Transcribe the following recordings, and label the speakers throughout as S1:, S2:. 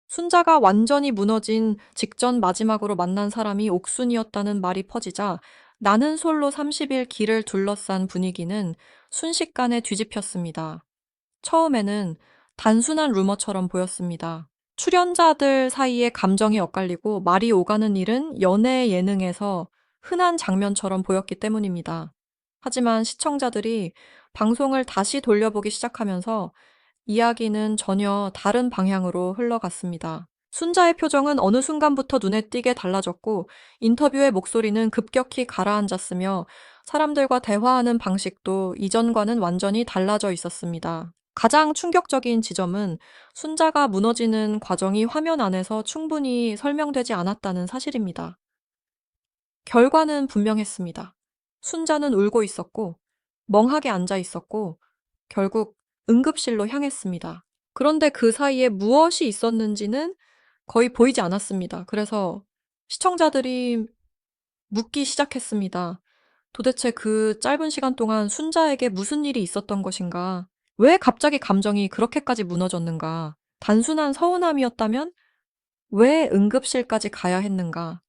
S1: 순자가 완전히 무너진 직전 마지막으로 만난 사람이 옥순이었다는 말이 퍼지자 나는 솔로 30일 길을 둘러싼 분위기는 순식간에 뒤집혔습니다. 처음에는 단순한 루머처럼 보였습니다. 출연자들 사이에 감정이 엇갈리고 말이 오가는 일은 연애 예능에서 흔한 장면처럼 보였기 때문입니다. 하지만 시청자들이 방송을 다시 돌려보기 시작하면서 이야기는 전혀 다른 방향으로 흘러갔습니다. 순자의 표정은 어느 순간부터 눈에 띄게 달라졌고 인터뷰의 목소리는 급격히 가라앉았으며 사람들과 대화하는 방식도 이전과는 완전히 달라져 있었습니다. 가장 충격적인 지점은 순자가 무너지는 과정이 화면 안에서 충분히 설명되지 않았다는 사실입니다. 결과는 분명했습니다. 순자는 울고 있었고, 멍하게 앉아 있었고, 결국 응급실로 향했습니다. 그런데 그 사이에 무엇이 있었는지는 거의 보이지 않았습니다. 그래서 시청자들이 묻기 시작했습니다. 도대체 그 짧은 시간 동안 순자에게 무슨 일이 있었던 것인가? 왜 갑자기 감정이 그렇게까지 무너졌는가? 단순한 서운함이었다면 왜 응급실까지 가야 했는가?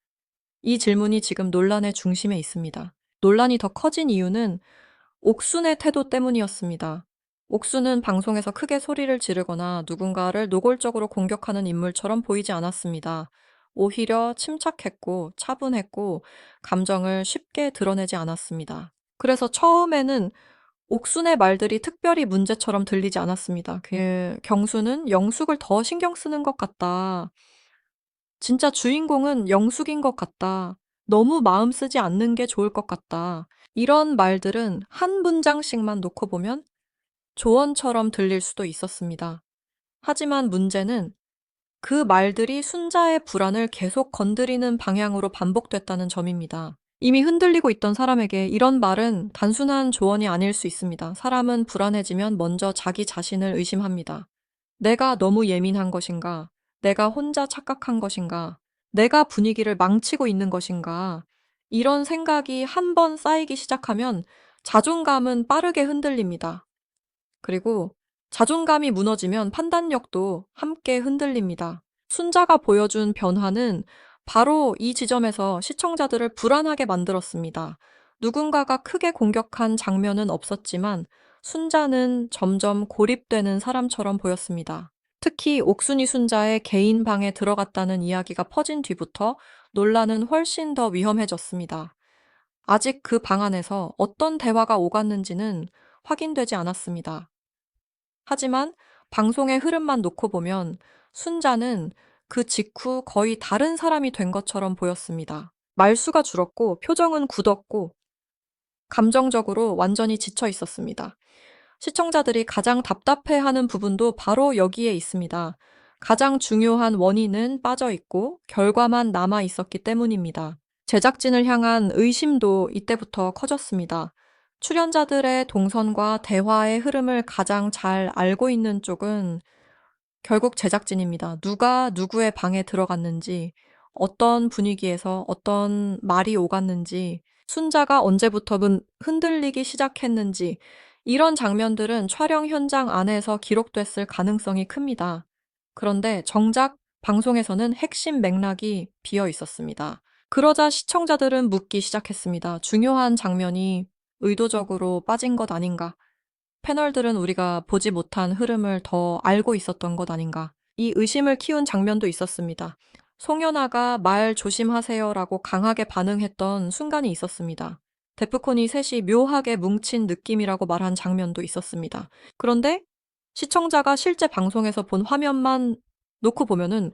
S1: 이 질문이 지금 논란의 중심에 있습니다. 논란이 더 커진 이유는 옥순의 태도 때문이었습니다. 옥순은 방송에서 크게 소리를 지르거나 누군가를 노골적으로 공격하는 인물처럼 보이지 않았습니다. 오히려 침착했고 차분했고 감정을 쉽게 드러내지 않았습니다. 그래서 처음에는 옥순의 말들이 특별히 문제처럼 들리지 않았습니다. 경수는 영숙을 더 신경 쓰는 것 같다. 진짜 주인공은 영숙인 것 같다. 너무 마음 쓰지 않는 게 좋을 것 같다. 이런 말들은 한 문장씩만 놓고 보면 조언처럼 들릴 수도 있었습니다. 하지만 문제는 그 말들이 순자의 불안을 계속 건드리는 방향으로 반복됐다는 점입니다. 이미 흔들리고 있던 사람에게 이런 말은 단순한 조언이 아닐 수 있습니다. 사람은 불안해지면 먼저 자기 자신을 의심합니다. 내가 너무 예민한 것인가? 내가 혼자 착각한 것인가? 내가 분위기를 망치고 있는 것인가? 이런 생각이 한 번 쌓이기 시작하면 자존감은 빠르게 흔들립니다. 그리고 자존감이 무너지면 판단력도 함께 흔들립니다. 순자가 보여준 변화는 바로 이 지점에서 시청자들을 불안하게 만들었습니다. 누군가가 크게 공격한 장면은 없었지만 순자는 점점 고립되는 사람처럼 보였습니다. 특히 옥순이 순자의 개인 방에 들어갔다는 이야기가 퍼진 뒤부터 논란은 훨씬 더 위험해졌습니다. 아직 그 방 안에서 어떤 대화가 오갔는지는 확인되지 않았습니다. 하지만 방송의 흐름만 놓고 보면 순자는 그 직후 거의 다른 사람이 된 것처럼 보였습니다. 말수가 줄었고 표정은 굳었고 감정적으로 완전히 지쳐 있었습니다. 시청자들이 가장 답답해하는 부분도 바로 여기에 있습니다. 가장 중요한 원인은 빠져 있고 결과만 남아 있었기 때문입니다. 제작진을 향한 의심도 이때부터 커졌습니다. 출연자들의 동선과 대화의 흐름을 가장 잘 알고 있는 쪽은 결국 제작진입니다. 누가 누구의 방에 들어갔는지, 어떤 분위기에서 어떤 말이 오갔는지, 순자가 언제부터 흔들리기 시작했는지, 이런 장면들은 촬영 현장 안에서 기록됐을 가능성이 큽니다. 그런데 정작 방송에서는 핵심 맥락이 비어 있었습니다. 그러자 시청자들은 묻기 시작했습니다. 중요한 장면이 의도적으로 빠진 것 아닌가? 패널들은 우리가 보지 못한 흐름을 더 알고 있었던 것 아닌가? 이 의심을 키운 장면도 있었습니다. 송연아가 말 조심하세요라고 강하게 반응했던 순간이 있었습니다. 데프콘이 셋이 묘하게 뭉친 느낌이라고 말한 장면도 있었습니다. 그런데 시청자가 실제 방송에서 본 화면만 놓고 보면은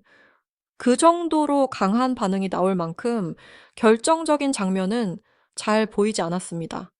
S1: 그 정도로 강한 반응이 나올 만큼 결정적인 장면은 잘 보이지 않았습니다.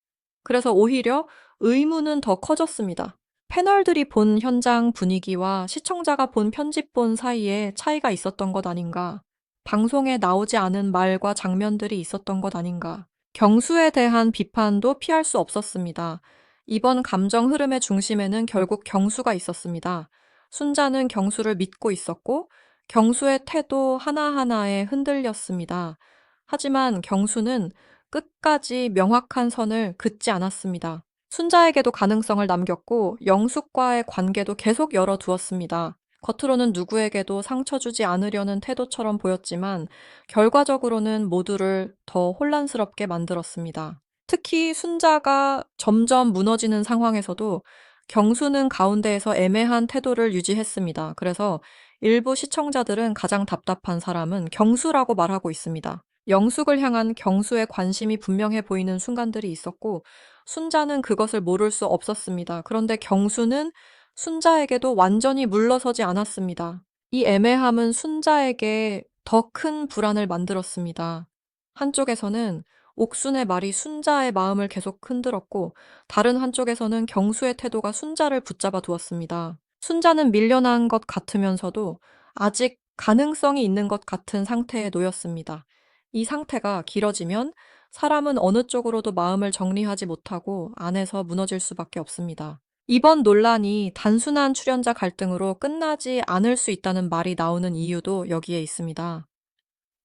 S1: 그래서 오히려 의문은 더 커졌습니다. 패널들이 본 현장 분위기와 시청자가 본 편집본 사이에 차이가 있었던 것 아닌가? 방송에 나오지 않은 말과 장면들이 있었던 것 아닌가? 경수에 대한 비판도 피할 수 없었습니다. 이번 감정 흐름의 중심에는 결국 경수가 있었습니다. 순자는 경수를 믿고 있었고 경수의 태도 하나하나에 흔들렸습니다. 하지만 경수는 끝까지 명확한 선을 긋지 않았습니다. 순자에게도 가능성을 남겼고 영숙과의 관계도 계속 열어두었습니다. 겉으로는 누구에게도 상처 주지 않으려는 태도처럼 보였지만 결과적으로는 모두를 더 혼란스럽게 만들었습니다. 특히 순자가 점점 무너지는 상황에서도 경수는 가운데에서 애매한 태도를 유지했습니다. 그래서 일부 시청자들은 가장 답답한 사람은 경수라고 말하고 있습니다. 영숙을 향한 경수의 관심이 분명해 보이는 순간들이 있었고 순자는 그것을 모를 수 없었습니다. 그런데 경수는 순자에게도 완전히 물러서지 않았습니다. 이 애매함은 순자에게 더 큰 불안을 만들었습니다. 한쪽에서는 옥순의 말이 순자의 마음을 계속 흔들었고 다른 한쪽에서는 경수의 태도가 순자를 붙잡아 두었습니다. 순자는 밀려난 것 같으면서도 아직 가능성이 있는 것 같은 상태에 놓였습니다. 이 상태가 길어지면 사람은 어느 쪽으로도 마음을 정리하지 못하고 안에서 무너질 수밖에 없습니다. 이번 논란이 단순한 출연자 갈등으로 끝나지 않을 수 있다는 말이 나오는 이유도 여기에 있습니다.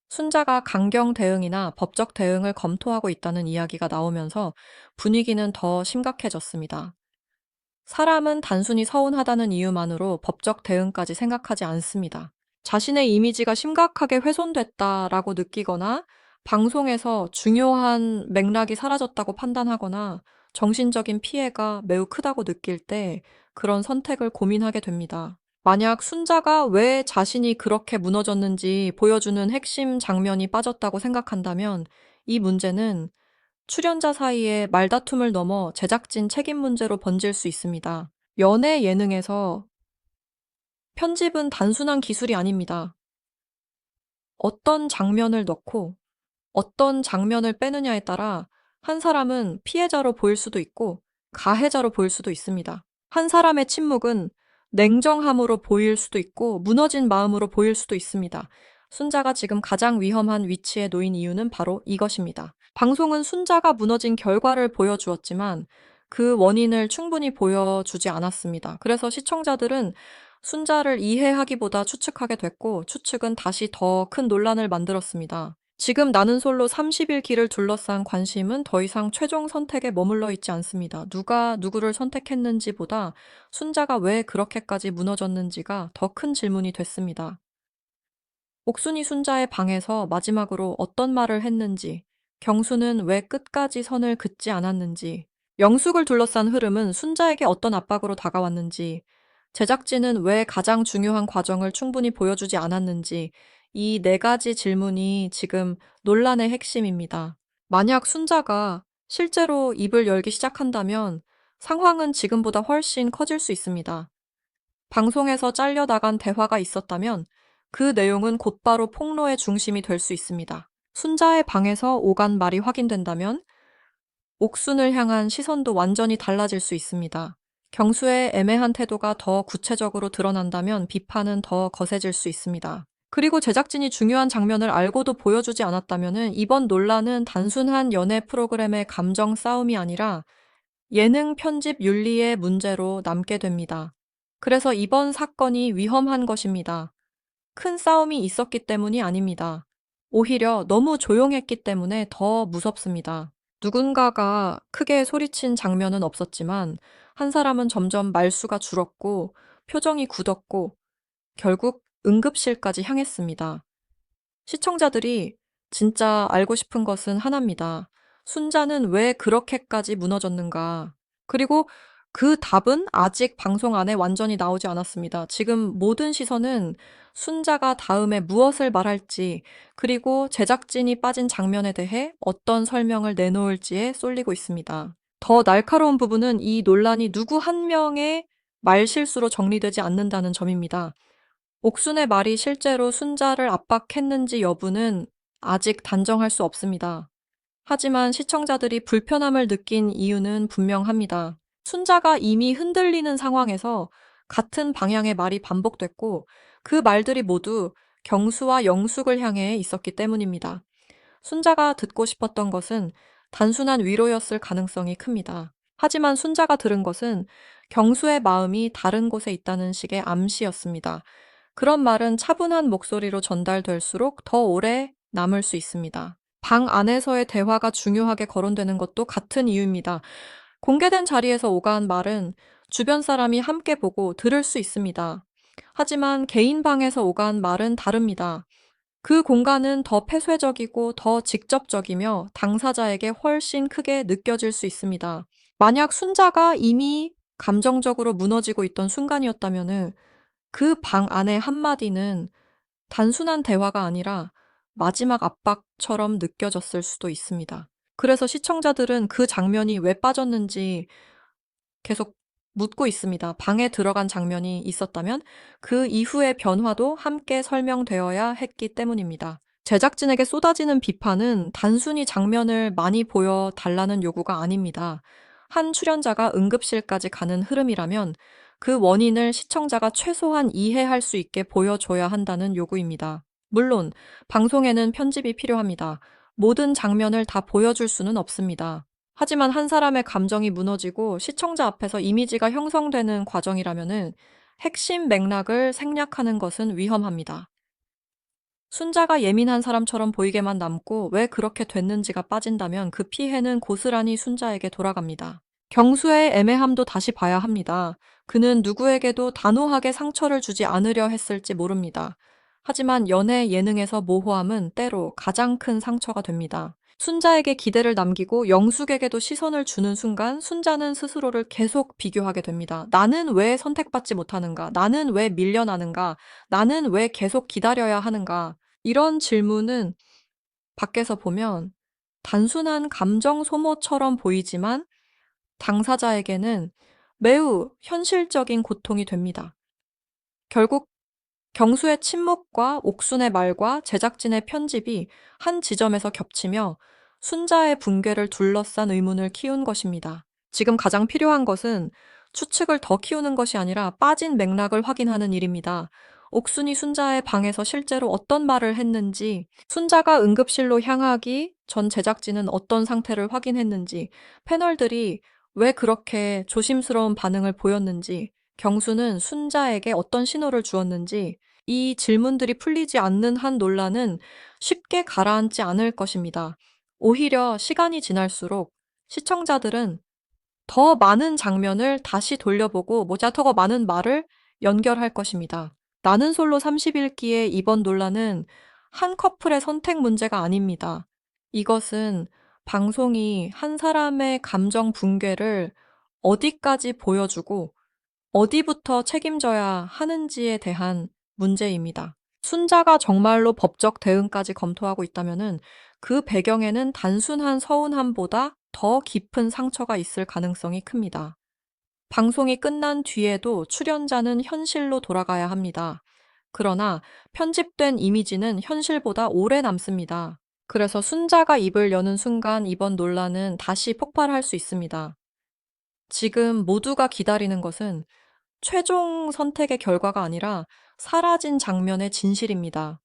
S1: 순자가 강경 대응이나 법적 대응을 검토하고 있다는 이야기가 나오면서 분위기는 더 심각해졌습니다. 사람은 단순히 서운하다는 이유만으로 법적 대응까지 생각하지 않습니다. 자신의 이미지가 심각하게 훼손됐다라고 느끼거나 방송에서 중요한 맥락이 사라졌다고 판단하거나 정신적인 피해가 매우 크다고 느낄 때 그런 선택을 고민하게 됩니다. 만약 순자가 왜 자신이 그렇게 무너졌는지 보여주는 핵심 장면이 빠졌다고 생각한다면 이 문제는 출연자 사이의 말다툼을 넘어 제작진 책임 문제로 번질 수 있습니다. 연예 예능에서 편집은 단순한 기술이 아닙니다. 어떤 장면을 넣고 어떤 장면을 빼느냐에 따라 한 사람은 피해자로 보일 수도 있고 가해자로 보일 수도 있습니다. 한 사람의 침묵은 냉정함으로 보일 수도 있고 무너진 마음으로 보일 수도 있습니다. 순자가 지금 가장 위험한 위치에 놓인 이유는 바로 이것입니다. 방송은 순자가 무너진 결과를 보여주었지만 그 원인을 충분히 보여주지 않았습니다. 그래서 시청자들은 순자를 이해하기보다 추측하게 됐고 추측은 다시 더 큰 논란을 만들었습니다. 지금 나는 솔로 30일 길을 둘러싼 관심은 더 이상 최종 선택에 머물러 있지 않습니다. 누가 누구를 선택했는지보다 순자가 왜 그렇게까지 무너졌는지가 더 큰 질문이 됐습니다. 옥순이 순자의 방에서 마지막으로 어떤 말을 했는지, 경수는 왜 끝까지 선을 긋지 않았는지, 영숙을 둘러싼 흐름은 순자에게 어떤 압박으로 다가왔는지, 제작진은 왜 가장 중요한 과정을 충분히 보여주지 않았는지, 이 네 가지 질문이 지금 논란의 핵심입니다. 만약 순자가 실제로 입을 열기 시작한다면 상황은 지금보다 훨씬 커질 수 있습니다. 방송에서 잘려나간 대화가 있었다면 그 내용은 곧바로 폭로의 중심이 될 수 있습니다. 순자의 방에서 오간 말이 확인된다면 옥순을 향한 시선도 완전히 달라질 수 있습니다. 경수의 애매한 태도가 더 구체적으로 드러난다면 비판은 더 거세질 수 있습니다. 그리고 제작진이 중요한 장면을 알고도 보여주지 않았다면 이번 논란은 단순한 연애 프로그램의 감정 싸움이 아니라 예능 편집 윤리의 문제로 남게 됩니다. 그래서 이번 사건이 위험한 것입니다. 큰 싸움이 있었기 때문이 아닙니다. 오히려 너무 조용했기 때문에 더 무섭습니다. 누군가가 크게 소리친 장면은 없었지만 한 사람은 점점 말수가 줄었고 표정이 굳었고 결국 응급실까지 향했습니다. 시청자들이 진짜 알고 싶은 것은 하나입니다. 순자는 왜 그렇게까지 무너졌는가? 그리고 그 답은 아직 방송 안에 완전히 나오지 않았습니다. 지금 모든 시선은 순자가 다음에 무엇을 말할지, 그리고 제작진이 빠진 장면에 대해 어떤 설명을 내놓을지에 쏠리고 있습니다. 더 날카로운 부분은 이 논란이 누구 한 명의 말실수로 정리되지 않는다는 점입니다. 옥순의 말이 실제로 순자를 압박했는지 여부는 아직 단정할 수 없습니다. 하지만 시청자들이 불편함을 느낀 이유는 분명합니다. 순자가 이미 흔들리는 상황에서 같은 방향의 말이 반복됐고 그 말들이 모두 경수와 영숙을 향해 있었기 때문입니다. 순자가 듣고 싶었던 것은 단순한 위로였을 가능성이 큽니다. 하지만 순자가 들은 것은 경수의 마음이 다른 곳에 있다는 식의 암시였습니다. 그런 말은 차분한 목소리로 전달될수록 더 오래 남을 수 있습니다. 방 안에서의 대화가 중요하게 거론되는 것도 같은 이유입니다. 공개된 자리에서 오가는 말은 주변 사람이 함께 보고 들을 수 있습니다. 하지만 개인 방에서 오간 말은 다릅니다. 그 공간은 더 폐쇄적이고 더 직접적이며 당사자에게 훨씬 크게 느껴질 수 있습니다. 만약 순자가 이미 감정적으로 무너지고 있던 순간이었다면 그 방 안의 한마디는 단순한 대화가 아니라 마지막 압박처럼 느껴졌을 수도 있습니다. 그래서 시청자들은 그 장면이 왜 빠졌는지 계속 묻고 있습니다. 방에 들어간 장면이 있었다면 그 이후의 변화도 함께 설명되어야 했기 때문입니다. 제작진에게 쏟아지는 비판은 단순히 장면을 많이 보여달라는 요구가 아닙니다. 한 출연자가 응급실까지 가는 흐름이라면 그 원인을 시청자가 최소한 이해할 수 있게 보여줘야 한다는 요구입니다. 물론 방송에는 편집이 필요합니다. 모든 장면을 다 보여줄 수는 없습니다. 하지만 한 사람의 감정이 무너지고 시청자 앞에서 이미지가 형성되는 과정이라면은 핵심 맥락을 생략하는 것은 위험합니다. 순자가 예민한 사람처럼 보이게만 남고 왜 그렇게 됐는지가 빠진다면 그 피해는 고스란히 순자에게 돌아갑니다. 경수의 애매함도 다시 봐야 합니다. 그는 누구에게도 단호하게 상처를 주지 않으려 했을지 모릅니다. 하지만 연애 예능에서 모호함은 때로 가장 큰 상처가 됩니다. 순자에게 기대를 남기고 영숙에게도 시선을 주는 순간 순자는 스스로를 계속 비교하게 됩니다. 나는 왜 선택받지 못하는가? 나는 왜 밀려나는가? 나는 왜 계속 기다려야 하는가? 이런 질문은 밖에서 보면 단순한 감정 소모처럼 보이지만 당사자에게는 매우 현실적인 고통이 됩니다. 결국 경수의 침묵과 옥순의 말과 제작진의 편집이 한 지점에서 겹치며 순자의 붕괴를 둘러싼 의문을 키운 것입니다. 지금 가장 필요한 것은 추측을 더 키우는 것이 아니라 빠진 맥락을 확인하는 일입니다. 옥순이 순자의 방에서 실제로 어떤 말을 했는지, 순자가 응급실로 향하기 전 제작진은 어떤 상태를 확인했는지, 패널들이 왜 그렇게 조심스러운 반응을 보였는지, 경수는 순자에게 어떤 신호를 주었는지, 이 질문들이 풀리지 않는 한 논란은 쉽게 가라앉지 않을 것입니다. 오히려 시간이 지날수록 시청자들은 더 많은 장면을 다시 돌려보고 더 많은 말을 연결할 것입니다. 나는 솔로 30일기의 이번 논란은 한 커플의 선택 문제가 아닙니다. 이것은 방송이 한 사람의 감정 붕괴를 어디까지 보여주고 어디부터 책임져야 하는지에 대한 문제입니다. 순자가 정말로 법적 대응까지 검토하고 있다면 그 배경에는 단순한 서운함보다 더 깊은 상처가 있을 가능성이 큽니다. 방송이 끝난 뒤에도 출연자는 현실로 돌아가야 합니다. 그러나 편집된 이미지는 현실보다 오래 남습니다. 그래서 순자가 입을 여는 순간 이번 논란은 다시 폭발할 수 있습니다. 지금 모두가 기다리는 것은 최종 선택의 결과가 아니라 사라진 장면의 진실입니다.